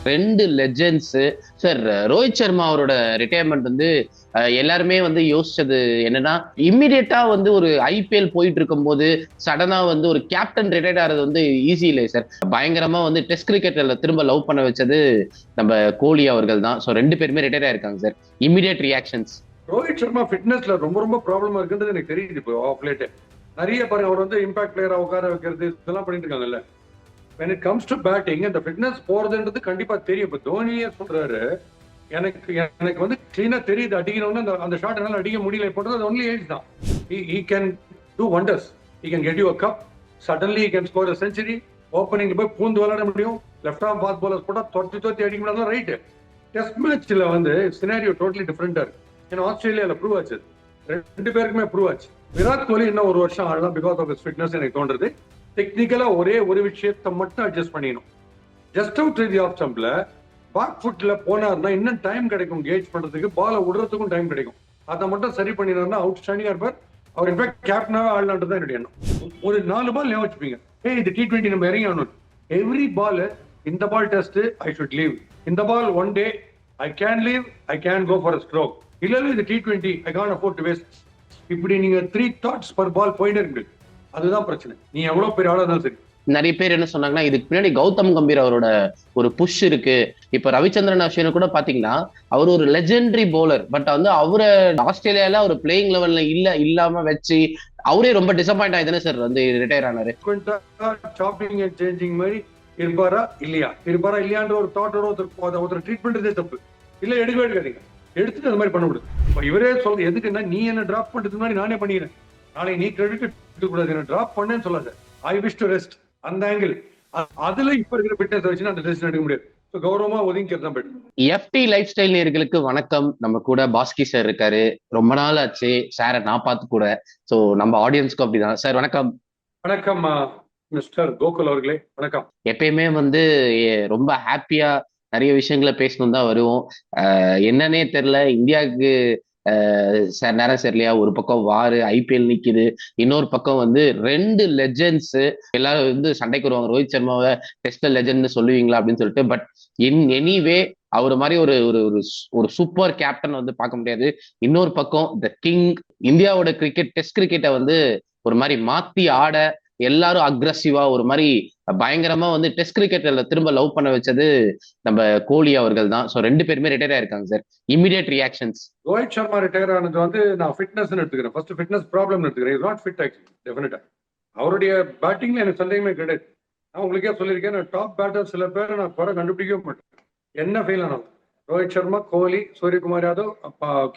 2 legends. Sir, Rohit Sharma அவரோட retirement வந்து எல்லாருமே வந்து யோசிச்சது என்னன்னா, இம்மிடியட்டா வந்து ஒரு ஐபிஎல் போயிட்டு இருக்கும்போது சடனா வந்து ஒரு கேப்டன் ரிட்டையர்ட் ஆறது வந்து ஈஸி இல்லை சார். பயங்கரமா வந்து டெஸ்ட் கிரிக்கெட்ல திரும்ப லவ் பண்ண வச்சது நம்ம கோலி அவர்கள் தான். ஸோ 2 பேருமே ரிட்டையர் ஆயிருக்காங்க sir. Immediate reactions. Rohit Sharma ஃபிட்னஸ்ல ரொம்ப ரொம்ப ப்ராப்ளமா இருக்குன்றது எனக்கு தெரியுது. இப்போ ஆஃப் லேட் நிறைய பாருங்க, அவர் வந்து இம்பாக்ட் பிளேயரா உட்கார வைக்கிறது இதெல்லாம் பண்ணிட்டு இருக்காங்கல்ல. when it comes to batting அந்த ஃபிட்னஸ் போறதுன்றது கண்டிப்பா தெரியும். இப்போ தோனியே சொல்றாரு, எனக்கு எனக்கு வந்து கிளீனா தெரியுது அடிக்கணும்னு, அந்த ஷாட் என்னால அடிக்க முடியல. போட்டது அது ஒன்லி ஏஜ் தான். he can do wonders. he can get you a cup. suddenly he can score a century. ஓப்பனிங்ல போய் பூந்து விளையாட முடியும். லெஃப்ட் ஆர்ம் ஃபாஸ்ட் பாலர்ஸ் போட்டா தொத்தி அடிக்க முடியாது. ரைட் டெஸ்ட் மேட்ச்ல வந்து சினாரியோ டோட்டலி டிஃபரெண்டா இருக்கு. ஏன்னா ஆஸ்திரேலியால ப்ரூவ் ஆச்சு, 2 பேருக்குமே ப்ரூவ் ஆச்சு. விராட் கோலி இன்னும் ஒரு வருஷம் ஆடலாம் பிகாஸ் ஆஃப் ஃபிட்னஸ் எனக்கு தோன்றது. டெக்னிக்கலா ஒரே ஒரு விஷயத்தை மட்டும் அட்ஜஸ்ட் பண்ணிடணும். ஜஸ்ட் அவுட் தி ஆஃப் ஸ்டம்ப்ல பேக் ஃபுட்ல போனார்னா இன்னும் டைம் கிடைக்கும் கேஜ் பண்றதுக்கு, பாலை விடுறதுக்கும் டைம் கிடைக்கும். அதை மட்டும் சரி பண்ணினார்னா அவுட் ஸ்டாண்டிங்கா இருப்பார். அவர் இன்ஃபேக்ட் கேப்டனாவே ஆடலான்றது தான் என்னுடைய எண்ணம். ஒரு 4 பால் ஞாபகம் வச்சுப்பீங்க, இது T20 நம்ம இறங்கி ஆகணும். எவ்ரி பால், இந்த ball test I should leave, இந்த ball one day I can leave, I can go for stroke, இல்ல இது T20 I can afford to waste. இப்படி நீங்க 3 தாட்ஸ் பர் பால் போயிட்டே இருக்கு. அதுதான் பிரச்சனை. நீ எவ்வளவு பெரிய ஆளா இருந்தாலும் சரி. நிறைய பேர் என்ன சொன்னாங்கன்னா, இதுக்கு பின்னாடி கௌதம் கம்பீர் அவரோட ஒரு புஷ் இருக்கு. இப்ப ரவிச்சந்திரன் அஸ்வினை கூட பாத்தீங்கன்னா, அவர் ஒரு லெஜெண்டரி போலர். பட் வந்து அவரை ஆஸ்திரேலியால ஒரு பிளேயிங் லெவல்ல இல்லாம வச்சு அவரே ரொம்ப டிசப்பாயிண்ட் ஆயிதானே சார் வந்து ரிட்டையர் ஆனாரு. சாப்பிங் அண்ட் சேஞ்சிங் மாதிரி இருப்பாரா இல்லையான்ற ஒரு தாட்டோட ஒருத்தர் ட்ரீட் பண்றதே தப்பு. இல்ல எடுக்கவே எடுக்காதீங்க, எடுத்துட்டு அந்த மாதிரி பண்ண முடியாது. இவரே சொல்றது எதுக்குன்னா, நீ என்ன டிராப் பண்றதுக்கு முன்னாடி நானே பண்ணிக்கிறேன், நாளை நீ கிரெடிட் எடுக்கக்கூடாது, என்ன டிராப் பண்ணேன்னு சொல்லாத, ஐ விஷ் டு ரெஸ்ட். அந்த ஆங்கிள் அதுல இப்ப இருக்கிற ஃபிட்னஸ் வச்சுன்னா அந்த டெசிஷன் எடுக்க முடியாது. கௌரவமா ஒதுங்கிறது தான் பெட்டர். எஃப்டி லைஃப் ஸ்டைல் நேயர்களுக்கு வணக்கம். நம்ம கூட பாஸ்கி சார் இருக்காரு. ரொம்ப நாள் ஆச்சு சாரை நான் பார்த்து கூட. சோ நம்ம ஆடியன்ஸ்க்கும் அப்படிதான் சார். வணக்கம். வணக்கம் மிஸ்டர் கோகுல் அவர்களே, வணக்கம். எப்பயுமே வந்து ரொம்ப ஹாப்பியா நிறைய விஷயங்களை பேசணும் தான் வருவோம். என்னன்னே தெரியல, இந்தியாவுக்கு நேரம் சரியில்லையா, ஒரு பக்கம் வாரு, ஐபிஎல் நிக்குது, இன்னொரு பக்கம் வந்து 2 லெஜெண்ட்ஸ். எல்லாரும் வந்து சண்டைக்கு வருவாங்க, ரோஹித் சர்மாவை டெஸ்ட் லெஜெண்ட்னு சொல்லுவீங்களா அப்படின்னு சொல்லிட்டு. பட் இன் எனிவே அவர் மாதிரி ஒரு ஒரு சூப்பர் கேப்டன் வந்து பார்க்க முடியாது. இன்னொரு பக்கம் த கிங், இந்தியாவோட கிரிக்கெட் டெஸ்ட் கிரிக்கெட்டை வந்து ஒரு மாதிரி மாத்தி ஆட எல்லாரும் அக்ரஸிவா ஒரு மாதிரி பயங்கரமா வந்து டெஸ்ட் கிரிக்கெட்ல திரும்ப லவ் பண்ண வச்சது நம்ம கோலி அவர்கள் தான். ஸோ 2 பேருமே ரிட்டையர் ஆயிருக்காங்க sir. Immediate reactions. Rohit Sharma retire ஆனது வந்து நான் ஃபிட்னஸ் எடுத்துக்கிறேன். ஃபர்ஸ்ட் ஃபிட்னஸ் ப்ராப்ளம் எடுத்துக்கிறேன். இஸ் நாட் ஃபிட் ஆக்சுவலி, டெஃபினட்டா. அவருடைய பேட்டிங்ல எனக்கு சந்தேகமே கிடையாது. நான் உங்களுக்கே சொல்லியிருக்கேன், நான் டாப் பேட்டர் சில பேரை நான் குறை கண்டுபிடிக்கவே மாட்டேன். என்ன ஃபெயில் ஆனாலும் ரோஹித் சர்மா, கோலி, சூரியகுமார் யாதவ்,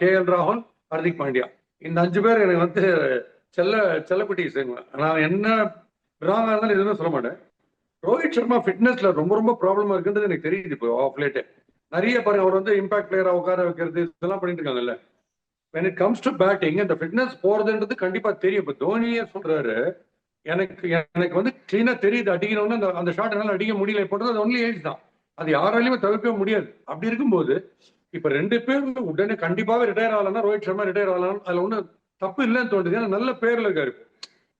KL ராகுல், ஹர்திக் பாண்டியா, இந்த 5 பேர் எனக்கு வந்து செல்லக்குட்டி. நான் என்ன ராங்கா இருந்தாலும் எதுவுமே சொல்ல மாட்டேன். ரோஹித் சர்மா ஃபிட்னஸ்ல ரொம்ப ரொம்ப ப்ராப்ளமா இருக்குன்றது எனக்கு தெரியுது. இப்போ ஆஃப் லேட் நிறைய பாருங்க, அவர் வந்து இம்பாக்ட் பிளேயரா உட்கார வைக்கிறது இதெல்லாம் பண்ணிட்டு இருக்காங்கல்ல. when it comes to batting அந்த ஃபிட்னஸ் போறதுன்றது கண்டிப்பா தெரியும். இப்போ தோனியே சொல்றாரு, எனக்கு வந்து கிளீனா தெரியுது அடிக்கணும்னு, அந்த ஷாட் என்னால அடிக்க முடியல. போட்டது அது ஒன்லி ஏஜ் தான். அது யாராலையுமே தவிர்க்கவே முடியாது. அப்படி இருக்கும்போது இப்ப 2 பேர் உடனே கண்டிப்பாவே ரிட்டையர் ஆகலாம், ரோஹித் சர்மா ரிட்டையர் ஆகலாம், அதுல ஒன்றும் தப்பு இல்லைன்னு தோணுது. ஏன்னா நல்ல பேர்ல இருக்காரு.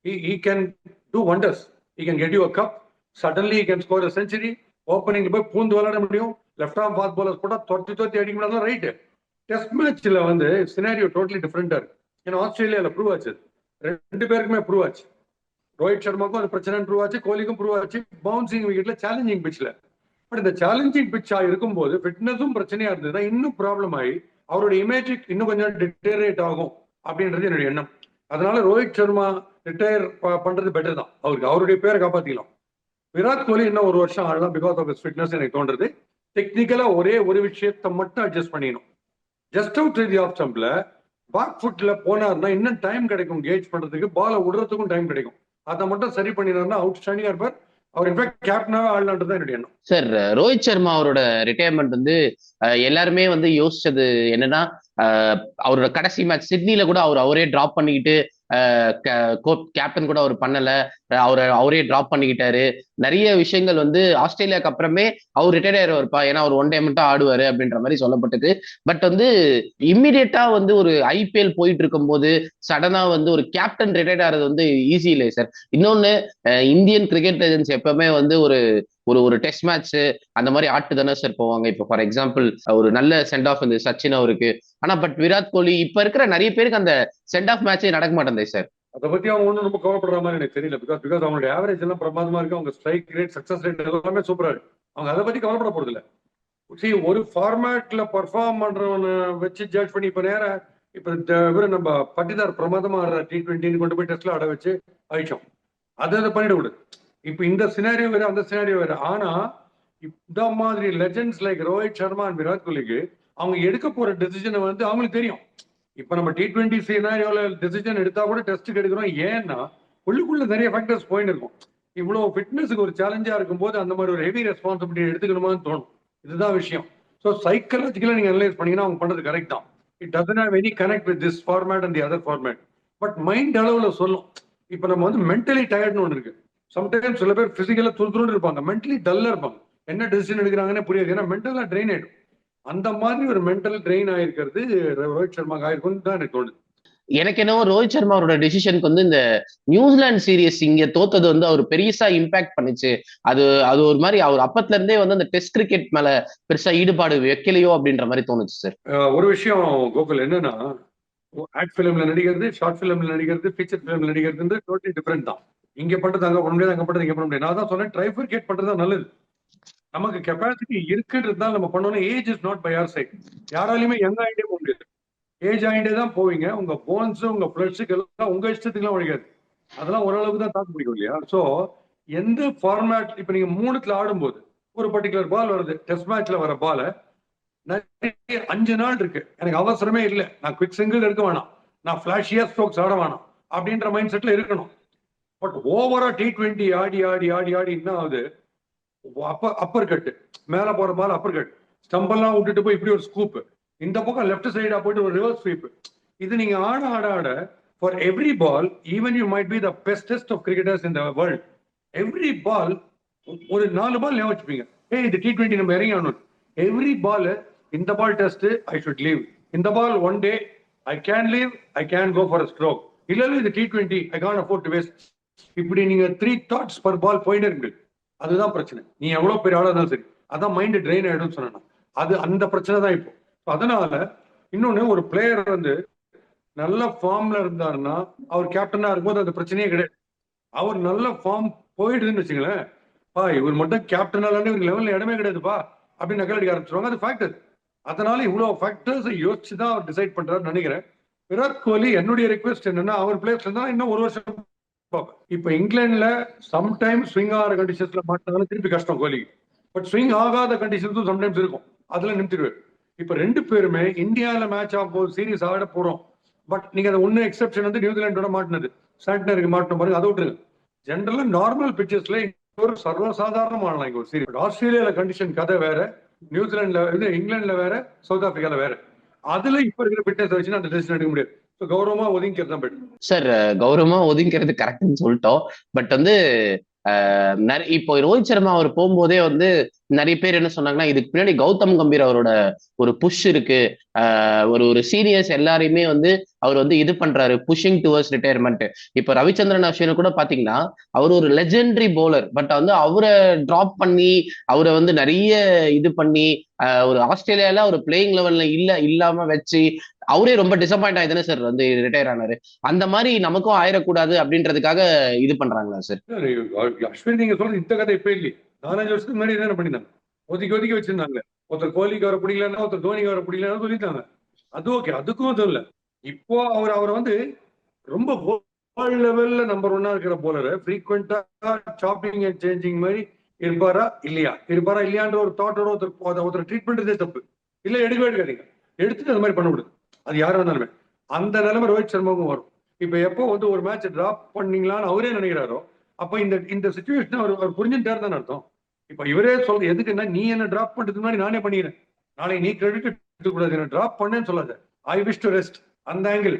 he can do wonders. he can get you a cup. suddenly he can score a century. ஓப்பனிங்ல போய் பூந்து விளையாட முடியும். லெஃப்ட் ஆர்ம் ஃபாஸ்ட் பாலர்ஸ் போட்டா தொத்தி அடிக்க முடியாது. ரைட் டெஸ்ட் மேட்ச்ல வந்து சினாரியோ டோட்டலி டிஃபரெண்டா இருக்கு. ஏன்னா ஆஸ்திரேலியால ப்ரூவ் ஆச்சு, 2 பேருக்குமே ப்ரூவ் ஆச்சு. ரோஹித் சர்மாக்கும் அது பிரச்சனை ப்ரூவ் ஆச்சு, கோலிக்கும் ப்ரூவ் ஆச்சு. பவுன்சிங் விக்கெட்ல சேலஞ்சிங் பிட்ச்ல. பட் இந்த சேலஞ்சிங் பிட்சா இருக்கும்போது ஃபிட்னஸும் பிரச்சனையா இருந்ததுன்னா இன்னும் ப்ராப்ளம் ஆகி அவரோட இமேஜ் இன்னும் கொஞ்சம் டிட்டரேட் ஆகும் அப்படின்றது என்னுடைய எண்ணம். அதனால ரோஹித் சர்மா ரிட்டையர் பண்றது பெட்டர் தான். அவருடைய பேரை காப்பாத்திக்கலாம். விராட் கோலி இன்னும் ஒரு வருஷம் ஆடலாம் பிகாஸ் ஆஃப் ஃபிட்னஸ் எனக்கு தோன்றது. டெக்னிக்கலா ஒரே ஒரு விஷயத்தை மட்டும் அட்ஜஸ்ட் பண்ணிடணும். ஜஸ்ட் அவுட் தி ஆஃப் ஸ்டம்ப்ல பேக் ஃபுட்ல போனார்னா இன்னும் டைம் கிடைக்கும் கேஜ் பண்றதுக்கு, பாலை விடுறதுக்கும் டைம் கிடைக்கும். அதை மட்டும் சரி பண்ணினார்னா அவுட் ஸ்டாண்டிங்கா இருப்பார். அவர் இன்ஃபேக்ட் கேப்டனாவே ஆடலான்றது தான் என்னுடைய எண்ணம். சார், ரோஹித் சர்மா அவரோட ரிட்டையர்மெண்ட் வந்து எல்லாருமே வந்து யோசிச்சது என்னன்னா, அவரோட கடைசி மேட்ச் சிட்னில கூட அவரே டிராப் பண்ணிக்கிட்டு கேப்டன் கூட அவர் பண்ணல, அவரே டிராப் பண்ணிக்கிட்டாரு. நிறைய விஷயங்கள் வந்து ஆஸ்திரேலியாவுக்கு அப்புறமே அவர் ரிட்டையர் ஆயிருவாருப்பா, ஏன்னா அவர் ஒன் டே மட்டும் ஆடுவாரு அப்படின்ற மாதிரி சொல்லப்பட்டது. பட் வந்து இம்மிடியட்டா வந்து ஒரு ஐபிஎல் போயிட்டு இருக்கும்போது சடனா வந்து ஒரு கேப்டன் ரிட்டையர்ட் ஆகிறது வந்து ஈஸி இல்லை சார். இன்னொன்னு, இந்தியன் கிரிக்கெட் ஏஜென்சி எப்பவுமே வந்து ஒரு ஒரு ஒரு டெஸ்ட் மேட்ச் அந்த மாதிரி ஆட்டு தானே சார் போவாங்க. இப்போ ஃபார் எக்ஸாம்பிள் ஒரு நல்ல சென்ட் ஆஃப் இந்த சச்சின் அவருக்கு. ஆனா பட் விராட் கோலி இப்ப இருக்கிற நிறைய பேருக்கு அந்த சென்ட் ஆஃப் மேட்சே நடக்க மாட்டேங்குது சார். அதை பத்தி அவங்க ஒன்றும் ரொம்ப கவலைப்படுற மாதிரி எனக்கு தெரியல. பிகாஸ் அவங்களுடைய ஆவரேஜ் எல்லாம் பிரமாதமா இருக்கு, அவங்க ஸ்ட்ரைக் ரேட், சக்சஸ் ரேட் எல்லாமே சூப்பரா இருக்கு. அவங்க அதை பத்தி கவலைப்பட போறது இல்ல. சரி, ஒரு ஃபார்மேட்ல பர்ஃபார்ம் பண்றவனை வச்சு ஜட்ஜ் பண்ணி இப்ப நேரம் இப்ப இவரு நம்ம பட்டிதார் பிரமாதமா ஆடுற T20 கொண்டு போய் டெஸ்ட்ல ஆட வச்சு அழிச்சோம். அதை பண்ணிட விடு. இப்ப இந்த சினாரியோ வேற, அந்த சினாரியோ வேற. ஆனா இந்த மாதிரி legends like Rohit Sharma and Virat கோலிக்கு அவங்க எடுக்க போற டெசிஷனை வந்து அவங்களுக்கு தெரியும். இப்ப நம்ம T20 சினாரியோல டெசிஷன் எடுத்தா கூட டெஸ்ட்டுக்கு எடுக்கிறோம். ஏன்னா உள்ளுக்குள்ள நிறைய ஃபேக்டர்ஸ் போயிட்டு இருக்கும். இவ்வளவு ஃபிட்னஸுக்கு ஒரு சேலஞ்சா இருக்கும்போது அந்த மாதிரி ஒரு ஹெவி ரெஸ்பான்சிபிலிட்டி எடுத்துக்கணுமான்னு தோணும். இதுதான் விஷயம். ஸோ சைக்கலாஜிக்கலா நீங்க அனலைஸ் பண்ணீங்கன்னா அவங்க பண்றது கரெக்ட் தான். It doesn't have any connect with this format and the other format. But mind அளவுல சொல்லும். இப்ப நம்ம வந்து மென்டலி டயர்ட்னு ஒன்று இருக்கு. சம்டைம்ஸ் சில பேர் பிசிக்கலா துருதுருன்னு இருப்பாங்க, மென்டலி டல்லா இருப்பாங்க. என்ன டெசிஷன் எடுக்கிறாங்கன்னு புரியாது, ஏன்னா மென்டலா ட்ரெயின் ஆயிடும். அந்த மாதிரி ஒரு மென்டல் ட்ரெயின் ஆயிருக்கிறது ரோஹித் சர்மாக்கு ஆயிருக்கும்னு தான் எனக்கு தோணுது. எனக்கு என்னவோ ரோஹித் சர்மா அவரோட டிசிஷனுக்கு வந்து இந்த நியூசிலாந்து சீரியஸ் இங்க தோத்தது வந்து அவர் பெருசா இம்பாக்ட் பண்ணுச்சு. அது அது ஒரு மாதிரி அவர் அப்பத்துல இருந்தே வந்து அந்த டெஸ்ட் கிரிக்கெட் மேல பெருசா ஈடுபாடு வைக்கலையோ அப்படின்ற மாதிரி தோணுச்சு சார். ஒரு விஷயம் கோகுல் என்னன்னா, ஆட் பிலிம்ல நடிக்கிறது, ஷார்ட் பிலிம்ல நடிக்கிறது, ஃபீச்சர் பிலிம்ல நடிக்கிறது டோட்டலி டிஃபரெண்ட் தான். இங்க பண்றது அங்க பண்ண முடியாது, அங்க பண்றது இங்க பண்ண முடியாது. நான் தான் சொன்னேன், ட்ரைஃபர்கேட் பண்றது தான் நல்லது. நமக்கு கெப்பாசிட்டி இருக்குன்றதுதான் நம்ம பண்ணணும். Age is not by our side. யாராலையுமே யங் ஆகிட்டே போக முடியாது. ஏஜ் ஆகிட்டே தான் போவீங்க. உங்க போன்ஸ், உங்க பிளட்ஸுக்கு எல்லாம் உங்க இஷ்டத்துக்குலாம் ஒழிக்காது. அதெல்லாம் ஓரளவுக்கு தான் தாக்கு பிடிக்கும் இல்லையா? ஸோ எந்த ஃபார்மேட், இப்ப நீங்க 3த்துல ஆடும்போது ஒரு பர்டிகுலர் பால் வருது, டெஸ்ட் மேட்ச்ல வர பால நிறைய 5 நாள் இருக்கு, எனக்கு அவசரமே இல்லை, நான் குவிக் சிங்கிள் எடுக்க வேணாம், நான் பிளாஷியா ஸ்ட்ரோக்ஸ் ஆட வேணாம் அப்படின்ற மைண்ட் செட்ல இருக்கணும். பட் ஓவரா T20 ஆடி ஆடி ஆடி ஆடி என்ன ஆகுது, அப்பர் கட்டு மேல போற பால் அப்பர் கட், ஸ்டம்பெல்லாம் விட்டுட்டு போய் இப்படி ஒரு ஸ்கூப், இந்த பக்கம் லெஃப்ட் சைடா போயிட்டு ஒரு ரிவர்ஸ் ஸ்வீப். இது நீங்க ஆட ஆட ஆட for every ball, even you might be the bestest of cricketers in the world, every ball ஒரு 4 பால் ஞாபகம் வச்சுப்பீங்க. ஏய் இது T20 நம்ம இறங்கி ஆகணும். எவ்ரி பால், இந்த ball test I should leave, இந்த ball one day I can leave, I can go for a stroke, இல்ல இது T20 I can afford to waste. இப்படி நீங்க 3 தாட்ஸ் பர் பால் போயிட்டே இருக்கு. அதுதான் பிரச்சனை. நீ எவ்வளவு பெரிய ஆளா இருந்தாலும் சரி, அதான் மைண்ட் ட்ரெயின் ஆயிடும் சொன்னா, அது அந்த பிரச்சனை தான் இப்போ. அதனால இன்னொன்னு, ஒரு பிளேயர் வந்து நல்ல ஃபார்ம்ல இருந்தாருன்னா அவர் கேப்டனா இருக்கும்போது அந்த பிரச்சனையே கிடையாது. அவர் நல்ல ஃபார்ம் போயிடுதுன்னு வச்சுங்களேன், இவர் மட்டும் கேப்டன் இவர் லெவல்ல இடமே கிடையாதுப்பா அப்படின்னு நக்கல் அடிக்க ஆரம்பிச்சிருவாங்க. அது ஃபேக்டர். அதனால இவ்வளவு ஃபேக்டர்ஸ் யோசிச்சு தான் அவர் டிசைட் பண்றாருன்னு நினைக்கிறேன். விராட் கோலி என்னுடைய ரெக்வெஸ்ட் என்னன்னா, அவர் பிளேயர்ஸ் இருந்தா இன்னும் ஒரு வருஷம் பார்ப்பேன். இப்ப இங்கிலாந்துல சம்டைம்ஸ் ஸ்விங் ஆகிற கண்டிஷன்ஸ்ல மாட்டாலும் திருப்பி கஷ்டம் கோலிக்கு. பட் ஸ்விங் ஆகாத கண்டிஷன்ஸும் சம்டைம்ஸ் இருக்கும், அதுல நிமித்திடுவார். இப்ப 2 பேருமே இந்தியாவில மேட்ச் ஆக போகுது, சீரீஸ் ஆட போறோம். பட் நீங்க அந்த ஒன்னு எக்ஸெப்ஷன் வந்து நியூசிலாண்டோட மாட்டினது, சாண்டனருக்கு மாட்டணும் பாருங்க, அதை விட்டுருங்க. ஜென்ரலா நார்மல் பிச்சர்ஸ்ல ஒரு சர்வசாதாரணம் ஆடலாம் இங்க ஒரு சீரீஸ். ஆஸ்திரேலியால கண்டிஷன் கதை வேற, நியூசிலாந்துல இங்கிலாந்துல வேற, சவுத் ஆப்பிரிக்கால வேற. அதுல இப்ப இருக்கிற பிட்னஸ் வச்சு அந்த டெசிஷன் எடுக்க முடியாது. கௌரவமா ஒதுங்கிறது தான் பெட்டர் சார். கௌரவமா ஒதுங்கிறது கரெக்ட்னு சொல்லிட்டோம். பட் வந்து இப்போ ரோஹித் சர்மா அவர் போகும்போதே வந்து நிறைய பேர் என்ன சொன்னாங்கன்னா, இதுக்கு பின்னாடி கௌதம் கம்பீர் அவரோட ஒரு புஷ் இருக்கு, ஒரு ஒரு சீனியர்ஸ் எல்லாரையுமே வந்து அவர் வந்து இது பண்றாரு, புஷிங் டுவர்ட்ஸ் ரிட்டையர்மெண்ட். இப்ப ரவிச்சந்திரன் அஸ்வினை கூட பாத்தீங்கன்னா, அவர் ஒரு லெஜெண்டரி போலர், பட் வந்து அவரை டிராப் பண்ணி அவரை வந்து நிறைய இது பண்ணி ஒரு ஆஸ்திரேலியால ஒரு பிளேயிங் லெவல்ல இல்லாம வச்சு அவரே ரொம்ப டிசப்பாயிண்ட் ஆயிதானே சார் வந்து ரிட்டையர் ஆனாரு. அந்த மாதிரி நமக்கும் ஆயிடக்கூடாது அப்படின்றதுக்காக இது பண்றாங்களா சார்? அஸ்வின் நீங்க சொல்றது இந்த கதை இப்ப இல்லையே, 4-5 வருஷத்துக்கு முன்னாடி என்ன பண்ணிருந்தாங்க, ஒதுக்கி ஒதுக்கி வச்சிருந்தாங்க. ஒருத்தர் கோலிக்கு வர பிடிக்கலன்னா, ஒருத்தர் தோனிக்கு வர பிடிக்கலன்னு சொல்லிட்டாங்க. அது ஓகே, அதுக்கும் அது இல்ல. இப்போ அவர் வந்து ரொம்ப வேர்ல்ட் லெவல்ல நம்பர் 1 இருக்கிற போலர் ஃப்ரீக்வெண்டா சாப்பிங் அண்ட் சேஞ்சிங் மாதிரி இருப்பாரா இல்லையான்ற ஒரு தாட்டோட ஒருத்தர் ட்ரீட் பண்றதே தப்பு. இல்ல எடுக்கவே எடுக்காதீங்க, எடுத்துட்டு அந்த மாதிரி பண்ண விடுது. அது யாரா இருந்தாலுமே அந்த நிலைமை ரோஹித் சர்மாவுக்கும் வரும். இப்ப எப்போ வந்து ஒரு மேட்ச் டிராப் பண்ணீங்களான்னு அவரே நினைக்கிறாரோ, அப்ப இந்த சிச்சுவேஷன் அவர் புரிஞ்சுட்டாரு தான் அர்த்தம். இப்ப இவரே சொல்றது எதுக்குன்னா, நீ என்ன டிராப் பண்றதுக்கு முன்னாடி நானே பண்ணிக்கிறேன், நாளை நீ கிரெடிட் எடுக்கக்கூடாது, என்ன டிராப் பண்ணேன்னு சொல்லாத, ஐ விஷ் டு ரெஸ்ட், அந்த ஆங்கிள்.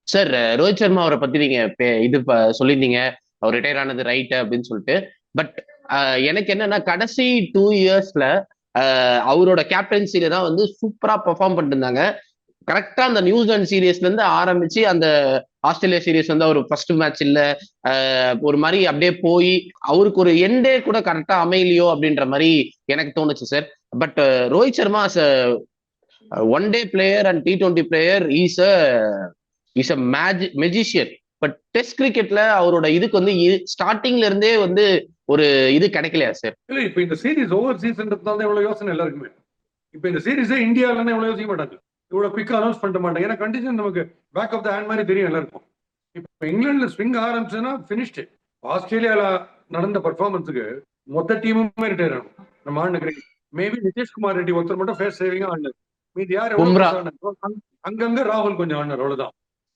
சார் ரோஹித் சர்மா அவரை பத்தி நீங்க இது சொல்லியிருந்தீங்க, அவர் ரிட்டையர் ஆனது ரைட் அப்படின்னு சொல்லிட்டு. பட் எனக்கு என்னன்னா கடைசி 2 இயர்ஸ்ல அவரோட கேப்டன்சில தான் வந்து சூப்பரா பெர்ஃபார்ம் பண்ணிட்டு இருந்தாங்க. கரெக்டா அந்த நியூசிலாந்து சீரீஸ்ல இருந்து ஆரம்பிச்சு அந்த ஆஸ்திரேலியா சீரீஸ் வந்து அவர் ஃபர்ஸ்ட் மேட்ச் இல்ல ஒரு மாதிரி அப்படியே போய் அவருக்கு ஒரு எண்டே கூட கரெக்டா அமையலையோ அப்படின்ற மாதிரி எனக்கு தோணுச்சு sir. But Rohit Sharma one day player and T20 player is a magician. But test கிரிக்கெட்ல அவரோட இதுக்கு வந்து ஸ்டார்டிங்ல இருந்தே வந்து ஒரு இது கிடைக்கலையா சார்? இல்ல இப்ப இந்த சீரிஸ் ஓவர் சீசன் எவ்வளவு யோசனை எல்லாருக்குமே. இப்ப இந்த சீரிஸே இந்தியாவில எவ்வளவு யோசிக்க மாட்டாங்க, இவ்வளவு குவிக்கா அனௌன்ஸ் பண்ண மாட்டாங்க. ஏன்னா கண்டிஷன் நமக்கு பேக் ஆஃப் த ஹேண்ட் மாதிரி தெரியும் எல்லாருக்கும். இப்ப இங்கிலாந்துல ஸ்விங் ஆரம்பிச்சுன்னா பினிஷ்டு. ஆஸ்திரேலியால நடந்த பர்ஃபார்மன்ஸுக்கு மொத்த டீமுமே ரிட்டையர் ஆகும். நம்ம ஆடின கிரிக்கெட் மேபி நிதிஷ்குமார் ரெட்டி ஒருத்தர் மட்டும் ஃபேஸ் சேவிங்கா ஆடினார். மீதி யார் அங்கங்க ராகுல் கொஞ்சம் ஆடினார், அவ்வளவுதான்.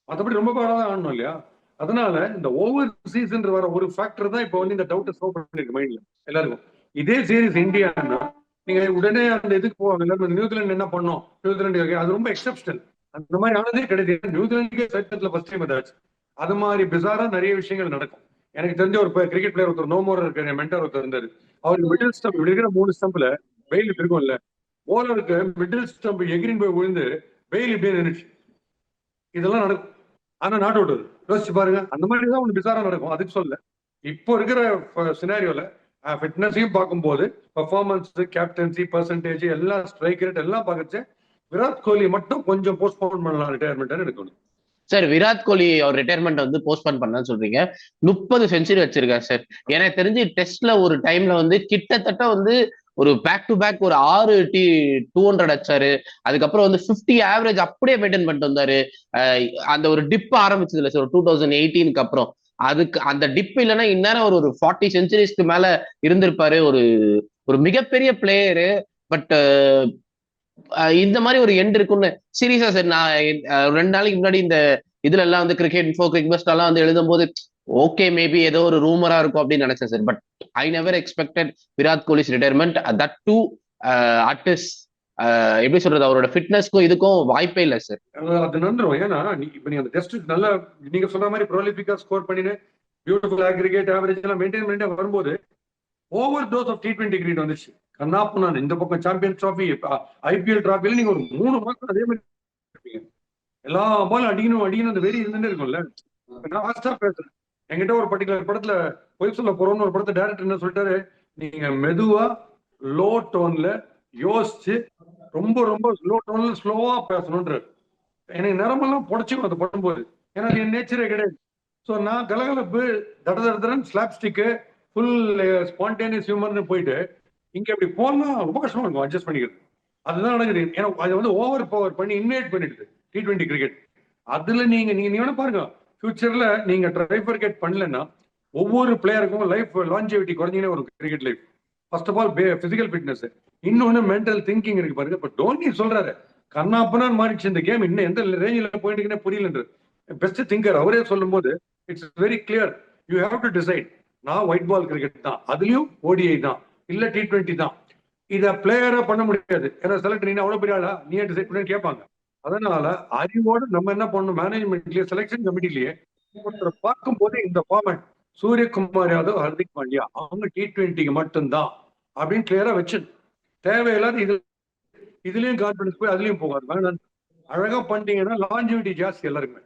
மற்றபடி ரொம்ப பாடா தான் ஆடணும் இல்லையா? அதனால இந்த ஓவர் சீசன் வர ஒரு ஃபேக்டர் தான் இப்போ வந்து இந்த டவுட் ஸ்டோ பண்ணிருக்கு மைண்ட்ல எல்லாருக்கும். இதே சீரிஸ் இந்தியான்னா நீங்க உடனே அந்த இதுக்கு போவாங்க. நியூசிலாந்து என்ன பண்ணோம், நியூசிலாந்து அது ரொம்ப எக்ஸப்ஷனல். அந்த மாதிரி ஆனதே கிடையாது. நியூசிலாந்துக்கே சரித்திரத்துல ஃபர்ஸ்ட் டைம் ஏதாச்சு அது மாதிரி பிசாரா நிறைய விஷயங்கள் நடக்கும். எனக்கு தெரிஞ்ச ஒரு கிரிக்கெட் பிளேயர் ஒருத்தர் நோமோர் இருக்காரு, மென்டர் ஒருத்தர் இருந்தாரு. அவருக்கு மிடில் ஸ்டம்ப் இருக்கிற 3 ஸ்டம்ப்ல வெயில் இருக்கும்ல, போலருக்கு மிடில் ஸ்டம்ப் எகிரின் போய் விழுந்து வெயில் இப்படியே நின்றுச்சு. இதெல்லாம் நடக்கும். ஆனா நாட் அவுட் வருது. யோசிச்சு பாருங்க. அந்த மாதிரி தான் ஒன்று பிசாரா நடக்கும். அதுக்கு சொல்ல இப்போ இருக்கிற சினாரியோல ஃபிட்னஸையும் பார்க்கும்போது பர்ஃபார்மன்ஸ், கேப்டன்சி, பர்சன்டேஜ் எல்லாம், ஸ்ட்ரைக் ரேட் எல்லாம் பார்க்கச்சு விராட் கோலி மட்டும் கொஞ்சம் போஸ்ட்போன் பண்ணலாம் ரிட்டையர்மெண்ட் எடுக்கணும். சார் விராட் கோலி அவர் ரிட்டையர்மெண்ட் வந்து போஸ்ட்போன் பண்ணான்னு சொல்றீங்க. 30 செஞ்சுரி வச்சிருக்காரு சார். எனக்கு தெரிஞ்சு டெஸ்ட்ல ஒரு டைம்ல வந்து கிட்டத்தட்ட வந்து ஒரு பேக் டு பேக் ஒரு 6 200 அடிச்சாரு. அதுக்கப்புறம் வந்து 50 ஆவரேஜ் அப்படியே மெயின்டைன் பண்ணிட்டு வந்தாரு. அந்த ஒரு டிப் ஆரம்பிச்சது இல்லை சார் 2018க்கு அப்புறம். அதுக்கு அந்த டிப் இல்லைன்னா இந்நேரம் ஒரு 40 செஞ்சுரிஸ்க்கு மேல இருந்திருப்பாரு. ஒரு ஒரு மிகப்பெரிய பிளேயரு. பட் இந்த மாதிரி ஒரு எண்ட் இருக்கும்னு சீரியஸா சார் நான் 2 நாளைக்கு முன்னாடி இந்த இதுல எல்லாம் வந்து கிரிக்கெட் இன்ஃபோ, கிரிக்பஸ்ட் எல்லாம் வந்து எழுதும் போது ஓகே மேபி ஏதோ ஒரு ரூமரா இருக்கும் அப்படின்னு நினைச்சேன் sir. But I never expected Virat Kohli's retirement. That too ads எப்படி சொல்றது, அவரோட ஃபிட்னஸ்க்கும் இதுக்கும் வாய்ப்பே இல்லை சார். அது நடந்துரும். ஏன்னா இப்ப நீங்க அந்த டெஸ்ட் நல்லா நீங்க சொல்ற மாதிரி ப்ரோலிபிக்கா ஸ்கோர் பண்ணிட்டு பியூட்டிஃபுல் அக்ரிகேட் ஆவரேஜ் எல்லாம் மெயின்டைன் பண்ணிட்டு வரும்போது over dose of T20 cricket வந்துச்சு. கண்ணாப்பு நான் இந்த பக்கம் சாம்பியன்ஸ் டிராஃபி, IPL டிராஃபில நீங்க ஒரு 3 மாசம் அதே மாதிரி எல்லா பாலும் அடிக்கணும் அந்த வெறி இருந்துட்டே இருக்கும்ல. நான் ஃபாஸ்டா பேசுறேன். என்கிட்ட ஒரு பர்டிகுலர் படத்துல பொய் சொல்ல போறோம்னு ஒரு படத்தை டைரக்டர் என்ன சொல்லிட்டாரு, நீங்க மெதுவா லோ டோன்ல யோசிச்சு ரொம்ப ரொம்ப லோ டோன்ல ஸ்லோவா பேசணும்ன்றாரு. எனக்கு நேரமெல்லாம் புடச்சுக்கும் அதை பண்ணும்போது. ஏன்னா என் நேச்சரே கிடையாது. ஸோ நான் கலகலப்பு தடதரன் ஸ்லாப் ஸ்டிக்கு ஃபுல் ஸ்பான்டேனியஸ் ஹியூமர்னு போயிட்டு இங்க அப்படி போனா ரொம்ப கஷ்டமா இருக்கும் அட்ஜஸ்ட் பண்ணிக்கிறது. அதுதான் நடக்குது. ஏன்னா அதை வந்து ஓவர் பவர் பண்ணி இன்வைட் பண்ணிடுது T20 கிரிக்கெட். அதுல நீங்க வேணா பாருங்க, ஃபியூச்சர்ல நீங்க ட்ரைபர்கேட் பண்ணலன்னா ஒவ்வொரு பிளேயருக்கும் லைஃப் லான்ஜிவிட்டி குறைஞ்சினே ஒரு cricket life. First of all physical fitness, இன்னொன்னு மென்டல் திங்கிங் இருக்கு பாருங்க. இப்ப டோனி சொல்றாரு கண்ணாப்பனான்னு மாறிடுச்சு இந்த கேம், இன்னும் எந்த ரேஞ்சில் போயிட்டு புரியலன்றது. பெஸ்ட் திங்கர் அவரே சொல்லும் போது it's very clear. You have to decide. நான் ஒயிட் பால் கிரிக்கெட் தான், அதுலயும் ODI தான், இல்ல T20 தான். இத பிளேயரா பண்ண முடியாது. ஏன்னா செலக்ட் நீ அவ்வளவு பெரிய ஆளா, நீ டிசைட் பண்ணி கேட்பாங்க. அதனால அறிவோடு நம்ம என்ன பண்ணணும், மேனேஜ்மெண்ட்லயே செலக்ஷன் கமிட்டிலேயே ஒருத்தரை பார்க்கும் போது இந்த ஃபார்மேட் சூரியகுமார் யாதவ், ஹர்திக் பாண்டியா அவங்க T20க்கு மட்டும்தான் அப்படின்னு கிளியரா வச்சு தேவையில்லாத இதுலயும் கான்பிடன்ஸ் போய் அதுலயும் போகாது. வேணாம், அழகா பண்ணிட்டீங்கன்னா லான்ஜிவிட்டி ஜாஸ்தி எல்லாருக்குமே.